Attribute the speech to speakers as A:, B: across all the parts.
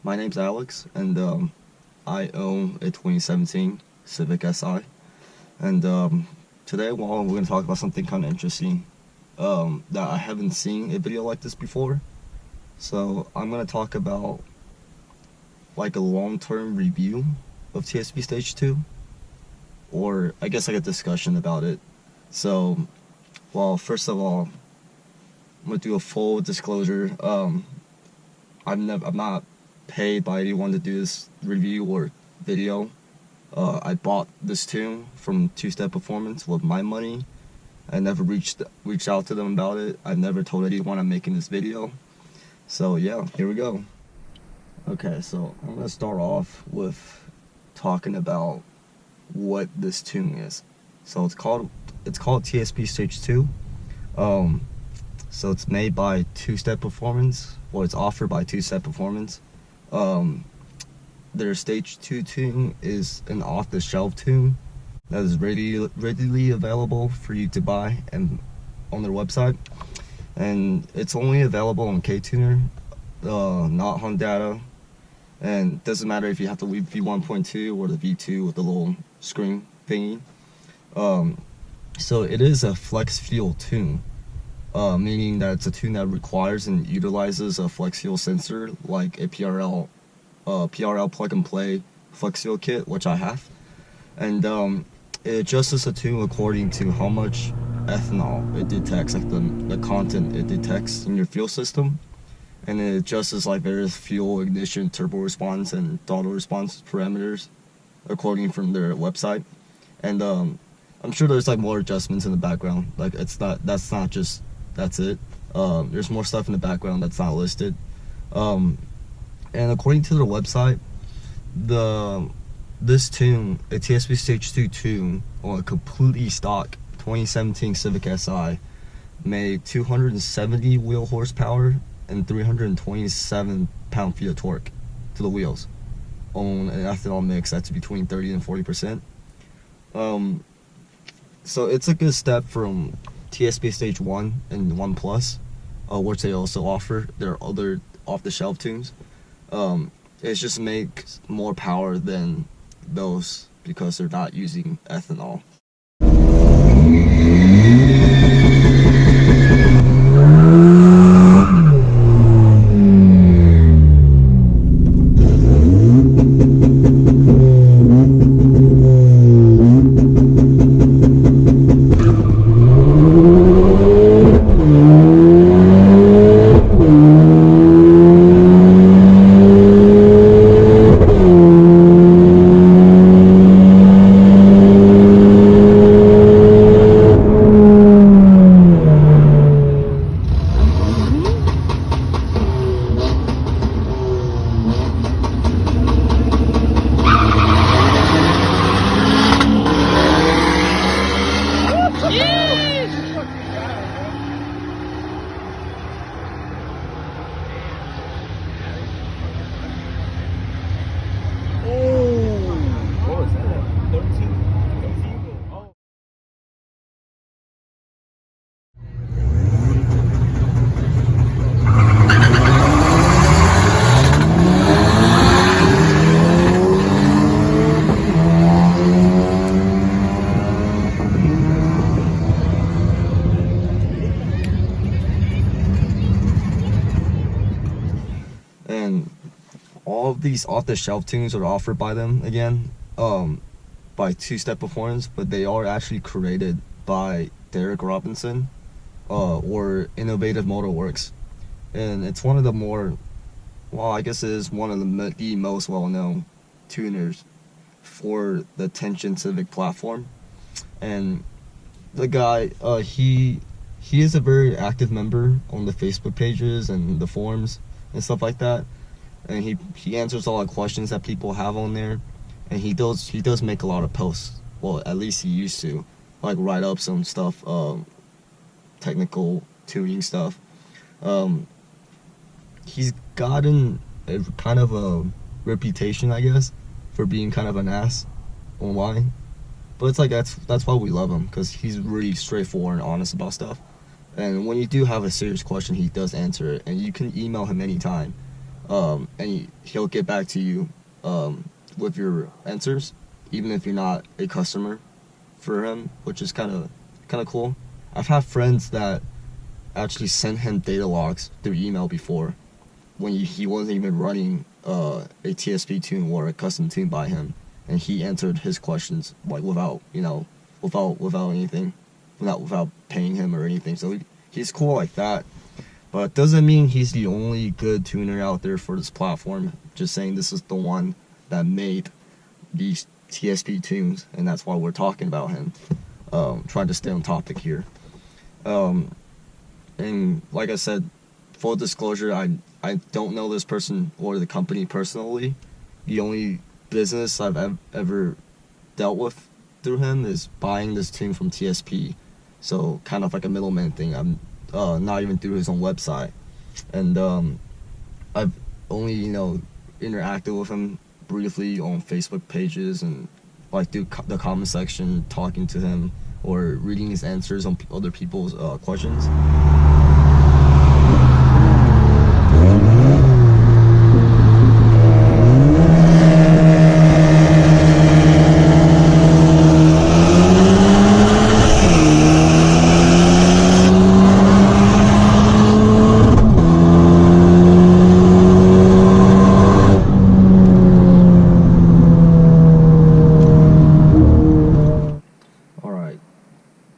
A: My name's Alex, and I own a 2017 Civic Si. And today, we're going to talk about something kind of interesting that I haven't seen a video like this before. So I'm going to talk about like a long-term review of TSP Stage 2, or I guess like a discussion about it. So, well, first of all, I'm going to do a full disclosure. I'm not paid by anyone to do this review or video. I bought this tune from Two Step Performance with my money. I never reached out to them about it. I never told anyone I'm making this video. So yeah, here we go. Okay, so I'm gonna start off with talking about what this tune is. So it's called TSP Stage 2. So it's made by Two Step Performance, or it's offered by Two Step Performance. Their Stage 2 tune is an off-the-shelf tune that is readily available for you to buy and on their website, and it's only available on KTuner, not Data, and it doesn't matter if you have to leave V1.2 or the V2 with the little screen thingy. So it is a flex fuel tune, meaning that it's a tune that requires and utilizes a flex fuel sensor like a PRL plug and play flex fuel kit, which I have, and it adjusts the tune according to how much ethanol it detects, like the content it detects in your fuel system, and it adjusts like various fuel, ignition, turbo response, and throttle response parameters according from their website. And I'm sure there's like more adjustments in the background. Like that's it. There's more stuff in the background that's not listed. And according to their website, this tune, a TSP Stage 2 tune on a completely stock 2017 Civic Si, made 270 wheel horsepower and 327 pound-feet of torque to the wheels on an ethanol mix that's between 30 and 40%. So it's a good step from TSP Stage 1 and 1 Plus, which they also offer their other off-the-shelf tunes. It just makes more power than those because they're not using ethanol. And all of these off-the-shelf tunes are offered by them again, by Two Step Performance, but they are actually created by Derek Robinson, or Innovative Motor Works, and it's one of the more, well, I guess it is one of the most well-known tuners for the Tension Civic platform. And the guy, he is a very active member on the Facebook pages and the forums and stuff like that, and he answers all the questions that people have on there, and he does make a lot of posts. Well, at least he used to, like, write up some stuff, technical tuning stuff. He's gotten a kind of a reputation, I guess, for being kind of an ass online, but it's like that's why we love him, because he's really straightforward and honest about stuff. And when you do have a serious question, he does answer it, and you can email him anytime. and he'll get back to you with your answers, even if you're not a customer for him, which is kind of cool. I've had friends that actually sent him data logs through email before, when he wasn't even running a TSP tune or a custom tune by him, and he answered his questions like without anything, without paying him or anything. So he's cool like that. But it doesn't mean he's the only good tuner out there for this platform. Just saying this is the one that made these TSP tunes, and that's why we're talking about him. Trying to stay on topic here. And like I said, full disclosure, I don't know this person or the company personally. The only business I've ever dealt with through him is buying this tune from TSP. So kind of like a middleman thing. I'm not even through his own website. And I've only, interacted with him briefly on Facebook pages and like through the comment section, talking to him or reading his answers on other people's questions.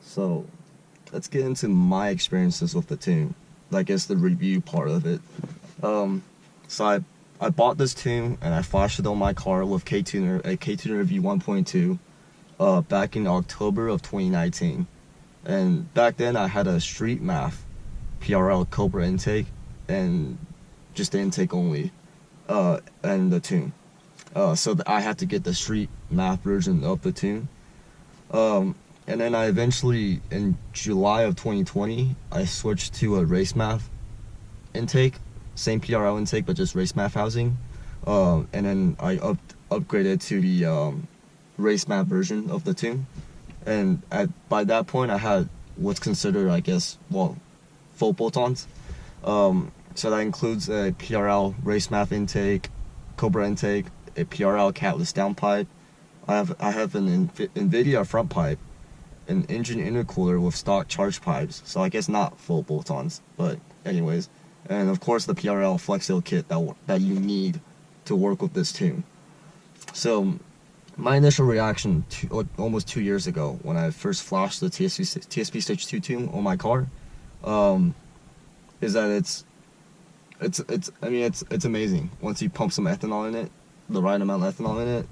A: So, let's get into my experiences with the tune. I guess the review part of it. So I bought this tune and I flashed it on my car with K-Tuner, a K-Tuner V1.2, back in October of 2019. And back then I had a street math PRL Cobra intake and just the intake only, and the tune. So I had to get the street math version of the tune. And then I eventually, in July of 2020, I switched to a race math intake, same PRL intake, but just race math housing. And then I upgraded to the race math version of the tune. And by that point, I had what's considered, I guess, full bolt-ons. So that includes a PRL race math intake, Cobra intake, a PRL catless downpipe. I have an NVIDIA front pipe, an engine intercooler with stock charge pipes, so I guess not full bolt-ons, but anyways, and of course the PRL Flexil kit that you need to work with this tune. So my initial reaction almost 2 years ago when I first flashed the TSP Stage 2 tune on my car, is that it's amazing once you pump some ethanol in it, the right amount of ethanol in it.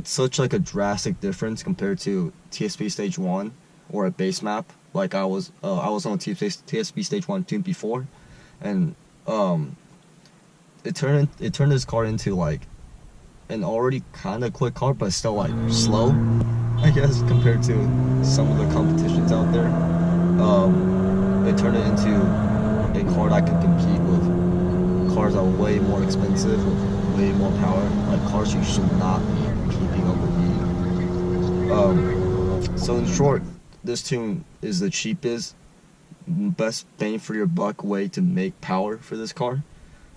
A: Such like a drastic difference compared to TSP Stage 1 or a base map. Like I was on TSP Stage 1 tune before, and it turned this car into like an already kind of quick car, but still like slow, I guess, compared to some of the competitions out there. It turned it into a car that could compete with cars that are way more expensive with way more power, like cars you should not be keeping up with you. So in short, this tune is the cheapest, best bang for your buck way to make power for this car,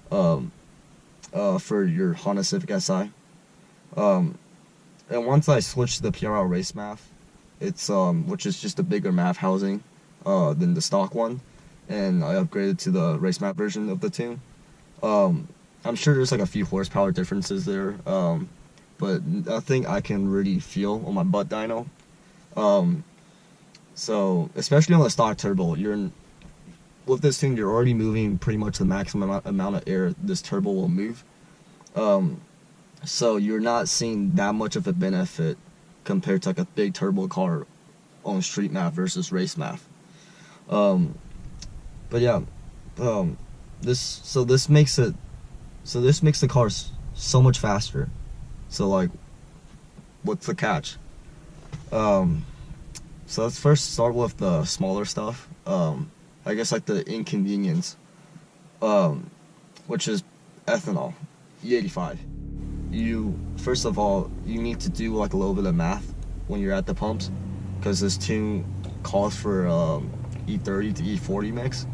A: for your Honda Civic Si. And once I switched to the PRL race math, it's which is just a bigger math housing than the stock one, and I upgraded to the race math version of the tune. I'm sure there's like a few horsepower differences there, but nothing I can really feel on my butt dyno. So especially on the stock turbo, with this thing you're already moving pretty much the maximum amount of air this turbo will move. So you're not seeing that much of a benefit compared to like a big turbo car on street map versus race map. Um, but yeah, um, this makes it this makes the cars so much faster. So like, what's the catch? Um, so let's first start with the smaller stuff. I guess like the inconvenience, um, which is ethanol, E85. You first of all you need to do like a little bit of math when you're at the pumps, because this tune calls for E30 to E40 mix,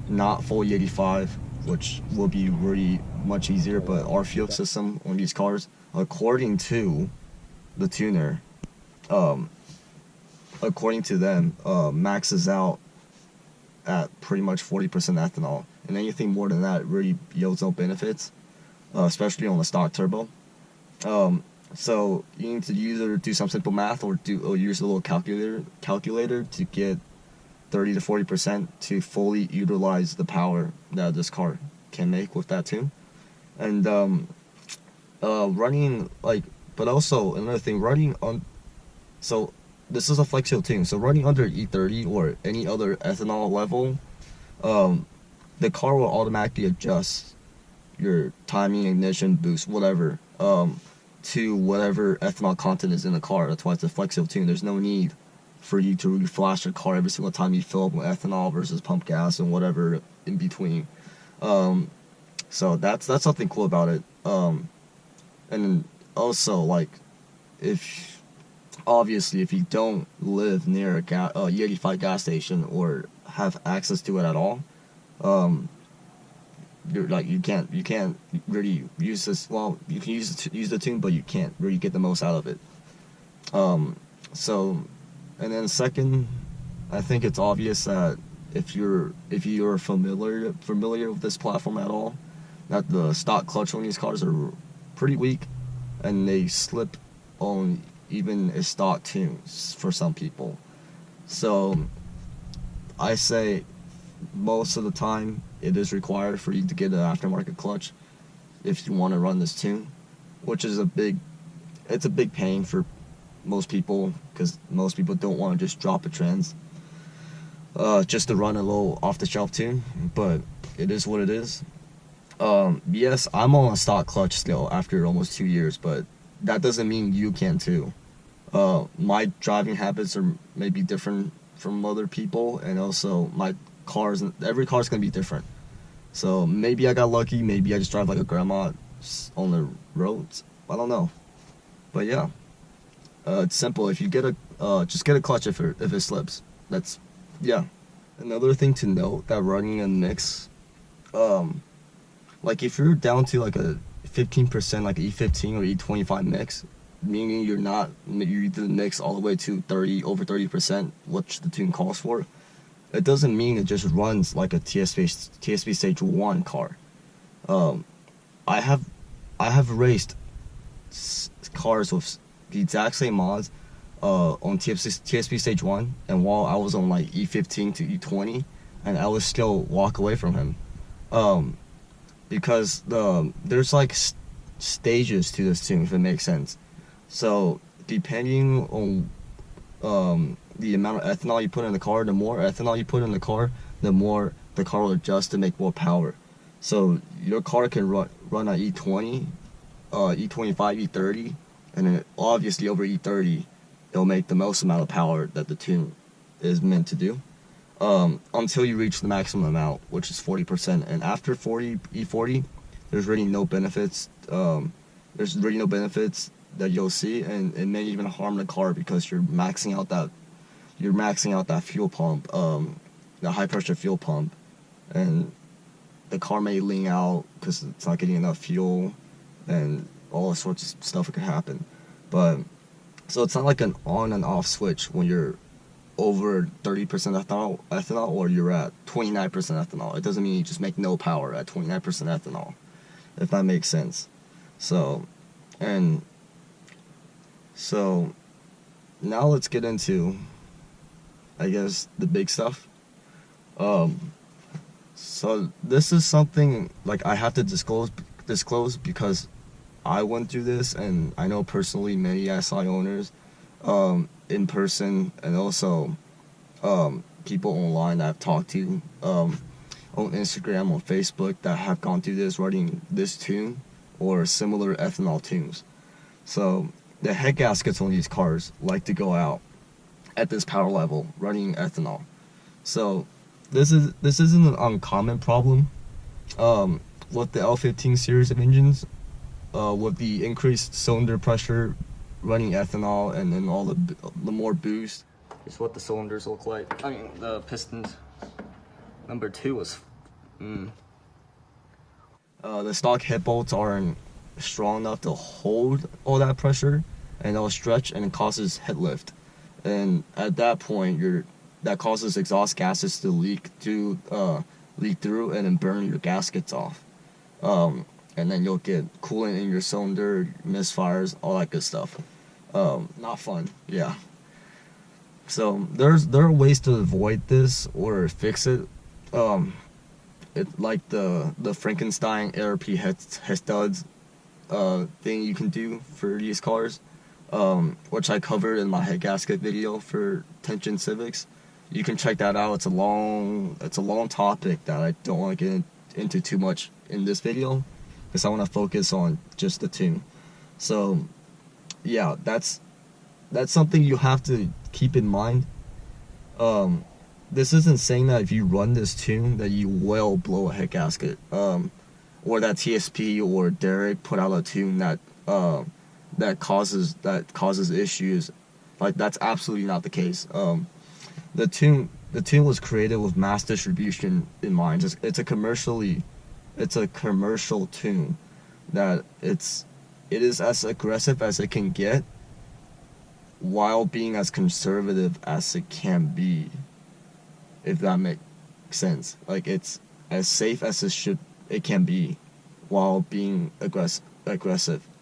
A: not full E85, which will be really much easier. But our fuel system on these cars, according to the tuner, um, according to them, maxes out at pretty much 40% ethanol, and anything more than that really yields no benefits, especially on the stock turbo. So you need to either do some simple math or use a little calculator to get 30 to 40% to fully utilize the power that this car can make with that tune. And running like, but also another thing, running on. So this is a flex fuel tune. So running under E30 or any other ethanol level, um, the car will automatically adjust your timing, ignition, boost, whatever, to whatever ethanol content is in the car. That's why it's a flex fuel tune. There's no need for you to reflash your car every single time you fill up with ethanol versus pump gas and whatever in between. Um, so that's something cool about it. And also like, if obviously if you don't live near a E85 gas station or have access to it at all, um, you're like you can't really use this. Well, you can use the tune, but you can't really get the most out of it. Um, so, and then second, I think it's obvious that if you're familiar with this platform at all, that the stock clutch on these cars are pretty weak, and they slip on even a stock tune for some people. So I say most of the time it is required for you to get an aftermarket clutch if you want to run this tune, which is it's a big pain for most people, because most people don't want to just drop a trans just to run a little off the shelf tune, but it is what it is. Yes, I'm on a stock clutch still after almost 2 years, but that doesn't mean you can too. My driving habits are maybe different from other people, and also every car's gonna be different. So maybe I got lucky, maybe I just drive like a grandma on the roads. I don't know, but yeah, it's simple. If you get just get a clutch if it slips. That's yeah. Another thing to note that running a mix, like if you're down to like a 15% like E15 or E25 mix, meaning you didn't mix all the way to over 30%, which the tune calls for. It doesn't mean it just runs like a TSP Stage 1 car. Um, I have raced cars with the exact same mods on TSP Stage 1, and while I was on like E15 to E20, and I would still walk away from him. Because there's like stages to this tune, if it makes sense. So depending on the amount of ethanol you put in the car, the more ethanol you put in the car, the more the car will adjust to make more power. So your car can run at E20, E25, E30, and then obviously over E30, it'll make the most amount of power that the tune is meant to do. Until you reach the maximum amount, which is 40%, and after E40, there's really no benefits. There's really no benefits that you'll see, and it may even harm the car because you're maxing out that fuel pump, the high pressure fuel pump, and the car may lean out because it's not getting enough fuel, and all sorts of stuff that could happen. But so it's not like an on and off switch when you're over 30% ethanol or you're at 29% ethanol. It doesn't mean you just make no power at 29% ethanol, if that makes sense. So now let's get into, I guess, the big stuff. So this is something like I have to disclose because I went through this, and I know personally many SI owners in person, and also people online that I've talked to on Instagram, on Facebook, that have gone through this running this tune or similar ethanol tunes. So the head gaskets on these cars like to go out at this power level running ethanol. So this isn't an uncommon problem with the L15 series of engines, with the increased cylinder pressure running ethanol, and then all the more boost. Here's what the cylinders look like. I mean, the pistons. Number 2 is the stock head bolts aren't strong enough to hold all that pressure, and they'll stretch, and it causes head lift. And at that point, that causes exhaust gases to leak through and then burn your gaskets off. And then you'll get coolant in your cylinder, misfires, all that good stuff. Not fun, yeah. So there are ways to avoid this or fix it. Like the Frankenstein ARP head studs thing you can do for these cars, which I covered in my head gasket video for tension Civics. You can check that out. It's a long topic that I don't want to get into too much in this video, because I want to focus on just the tune. So yeah, that's something you have to keep in mind. This isn't saying that if you run this tune that you will blow a head gasket, or that TSP or Derek put out a tune that causes issues. Like, that's absolutely not the case. The tune was created with mass distribution in mind. It's a commercial tune that it is as aggressive as it can get, while being as conservative as it can be, if that makes sense. Like, it's as safe as it can be, while being aggressive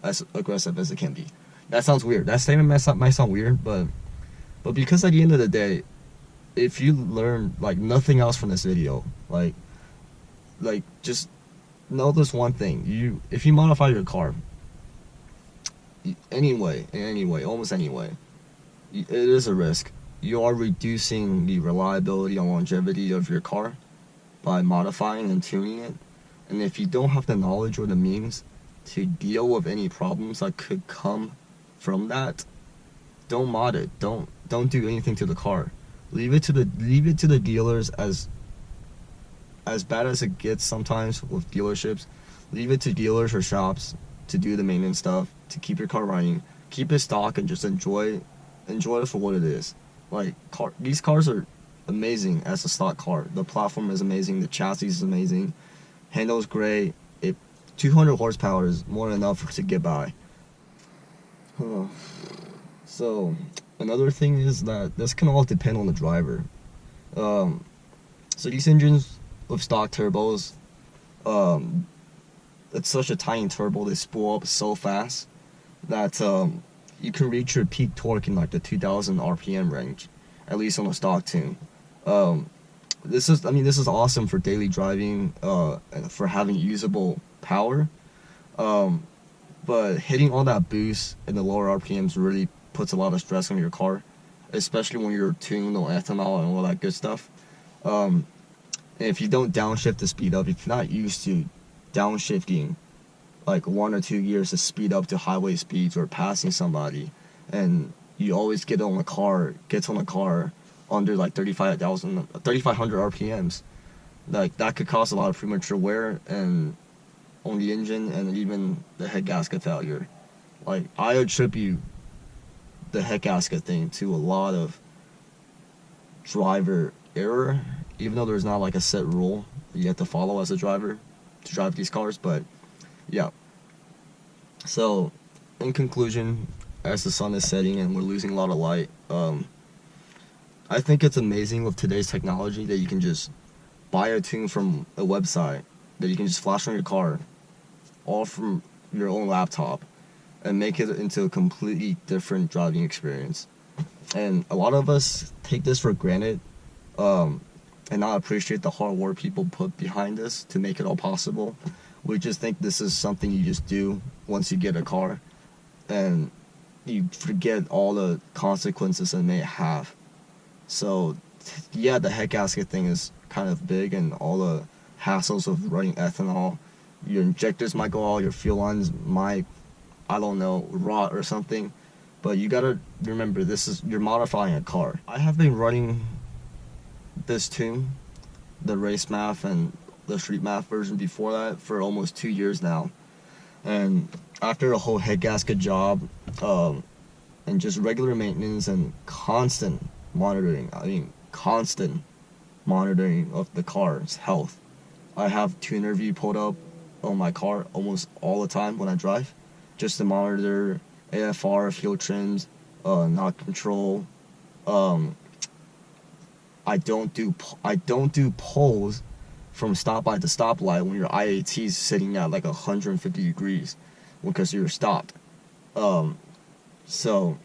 A: as it can be. That sounds weird. That statement might sound weird, but because at the end of the day, if you learn like nothing else from this video, like just know this one thing: if you modify your car, almost any way, it is a risk. You are reducing the reliability and longevity of your car by modifying and tuning it. And if you don't have the knowledge or the means to deal with any problems that could come from that, don't mod it. Don't do anything to the car. Leave it to the dealers. As bad as it gets sometimes with dealerships, leave it to dealers or shops to do the maintenance stuff, to keep your car running, keep it stock, and just enjoy it for what it is. Like, these cars are amazing as a stock car. The platform is amazing, the chassis is amazing, handles great. 200 horsepower is more than enough to get by. So another thing is that this can all depend on the driver. So these engines with stock turbos, it's such a tiny turbo, they spool up so fast that you can reach your peak torque in like the 2000 RPM range, at least on a stock tune. This is awesome for daily driving, and for having usable power. But hitting all that boost in the lower RPMs really puts a lot of stress on your car, especially when you're tuned on ethanol and all that good stuff. And if you don't downshift to speed up, if you're not used to downshifting like 1 or 2 gears to speed up to highway speeds or passing somebody, and you always gets on the car under like 3,500 RPMs, like that could cause a lot of premature wear and on the engine, and even the head gasket failure. Like, I attribute the head gasket thing to a lot of driver error, even though there's not like a set rule you have to follow as a driver to drive these cars. But yeah, so in conclusion, as the sun is setting and we're losing a lot of light, I think it's amazing with today's technology that you can just buy a tune from a website that you can just flash on your car, all from your own laptop, and make it into a completely different driving experience. And a lot of us take this for granted, and not appreciate the hard work people put behind this to make it all possible. We just think this is something you just do once you get a car, and you forget all the consequences it may have. So, yeah, the head gasket thing is kind of big, and all the hassles of running ethanol. Your injectors might go out, your fuel lines might, I don't know, rot or something. But you gotta remember, you're modifying a car. I have been running this tune, the race math and the street math version before that, for almost 2 years now. And after a whole head gasket job, and just regular maintenance and constant monitoring, constant monitoring of the car's health. I have tuner view pulled up on my car almost all the time when I drive, just to monitor AFR, fuel trims, knock control. Um, I don't do pulls from stoplight to stoplight when your IAT is sitting at like 150 degrees because you're stopped. So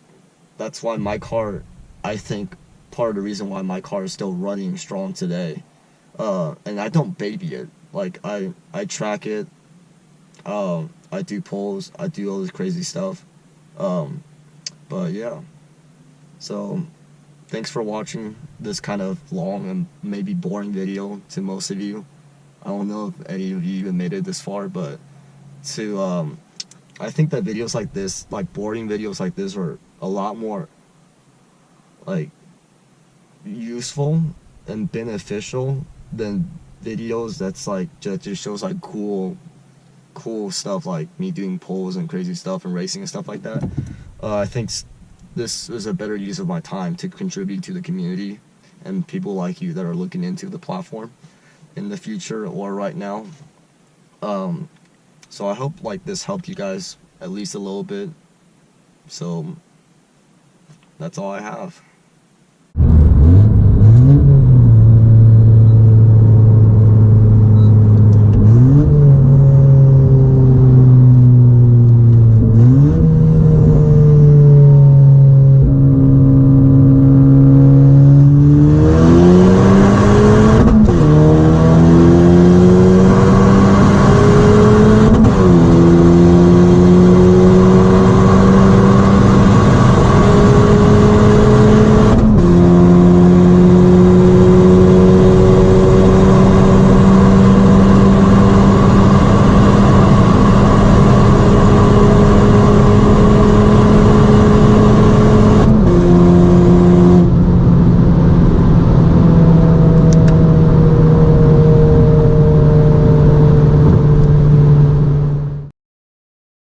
A: that's why my car, I think part of the reason why my car is still running strong today. And I don't baby it. Like I track it. I do pulls. I do all this crazy stuff. But yeah. So thanks for watching this kind of long and maybe boring video to most of you. I don't know if any of you even made it this far, but I think that videos like this, like boring videos like this, are a lot more like useful and beneficial than videos that's like just shows like cool stuff, like me doing polls and crazy stuff and racing and stuff like that. I think this is a better use of my time to contribute to the community and people like you that are looking into the platform in the future or right now. So I hope like this helped you guys at least a little bit. So that's all I have.